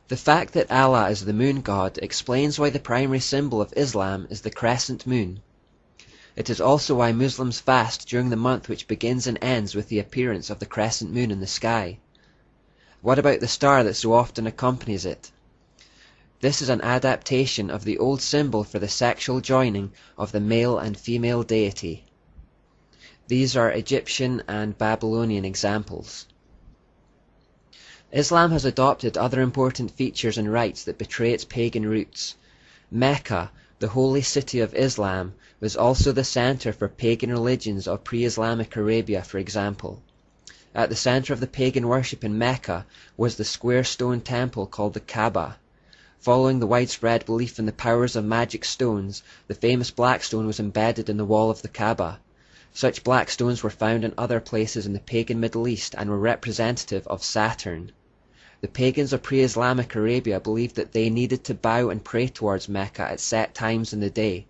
The fact that Allah is the moon god explains why the primary symbol of Islam is the crescent moon. It is also why Muslims fast during the month which begins and ends with the appearance of the crescent moon in the sky. What about the star that so often accompanies it? This is an adaptation of the old symbol for the sexual joining of the male and female deity. These are Egyptian and Babylonian examples. Islam has adopted other important features and rites that betray its pagan roots. Mecca, the holy city of Islam, was also the center for pagan religions of pre-Islamic Arabia, for example. At the center of the pagan worship in Mecca was the square stone temple called the Kabah. Following the widespread belief in the powers of magic stones, the famous black stone was embedded in the wall of the Kabah. Such black stones were found in other places in the pagan Middle East and were representative of Saturn. The pagans of pre-Islamic Arabia believed that they needed to bow and pray towards Mecca at set times in the day.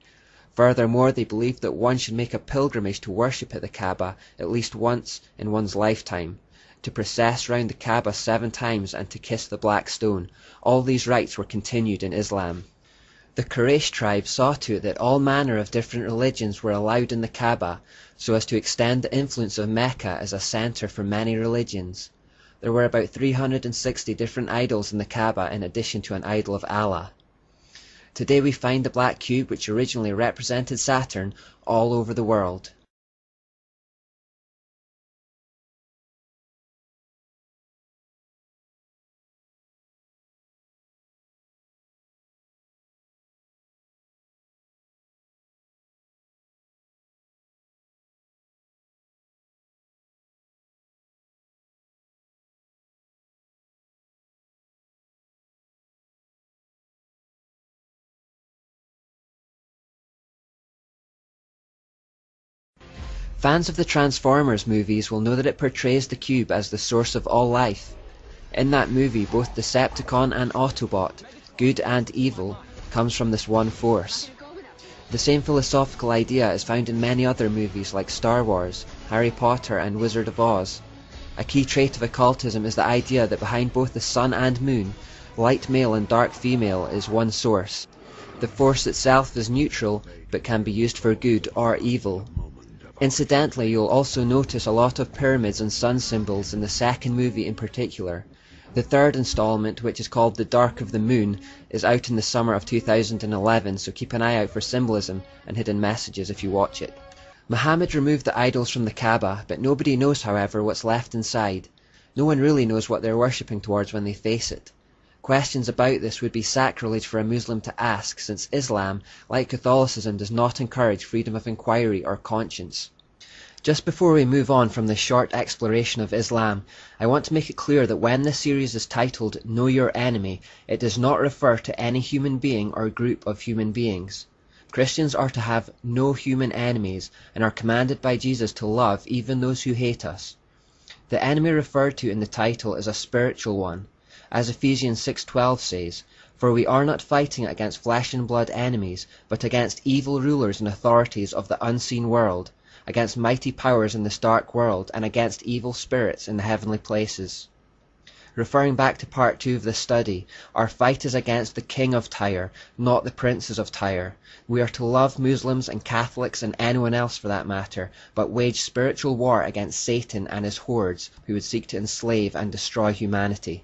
Furthermore, they believed that one should make a pilgrimage to worship at the Kaaba at least once in one's lifetime, to process round the Kaaba 7 times and to kiss the black stone. All these rites were continued in Islam. The Quraysh tribe saw to it that all manner of different religions were allowed in the Kaaba, so as to extend the influence of Mecca as a center for many religions. There were about 360 different idols in the Kaaba in addition to an idol of Allah. Today we find the black cube, which originally represented Saturn, all over the world. Fans of the Transformers movies will know that it portrays the cube as the source of all life. In that movie, both Decepticon and Autobot, good and evil, comes from this one force. The same philosophical idea is found in many other movies like Star Wars, Harry Potter and Wizard of Oz. A key trait of occultism is the idea that behind both the sun and moon, light male and dark female is one source. The force itself is neutral, but can be used for good or evil. Incidentally, you'll also notice a lot of pyramids and sun symbols in the second movie in particular. The third installment, which is called The Dark of the Moon, is out in the summer of 2011, so keep an eye out for symbolism and hidden messages if you watch it. Muhammad removed the idols from the Kaaba, but nobody knows, however, what's left inside. No one really knows what they're worshipping towards when they face it. Questions about this would be sacrilege for a Muslim to ask, since Islam, like Catholicism, does not encourage freedom of inquiry or conscience. Just before we move on from this short exploration of Islam, I want to make it clear that when this series is titled Know Your Enemy, it does not refer to any human being or group of human beings. Christians are to have no human enemies and are commanded by Jesus to love even those who hate us. The enemy referred to in the title is a spiritual one. As Ephesians 6:12 says, "For we are not fighting against flesh and blood enemies, but against evil rulers and authorities of the unseen world, against mighty powers in this dark world, and against evil spirits in the heavenly places." Referring back to part 2 of this study, our fight is against the king of Tyre, not the princes of Tyre. We are to love Muslims and Catholics and anyone else for that matter, but wage spiritual war against Satan and his hordes who would seek to enslave and destroy humanity.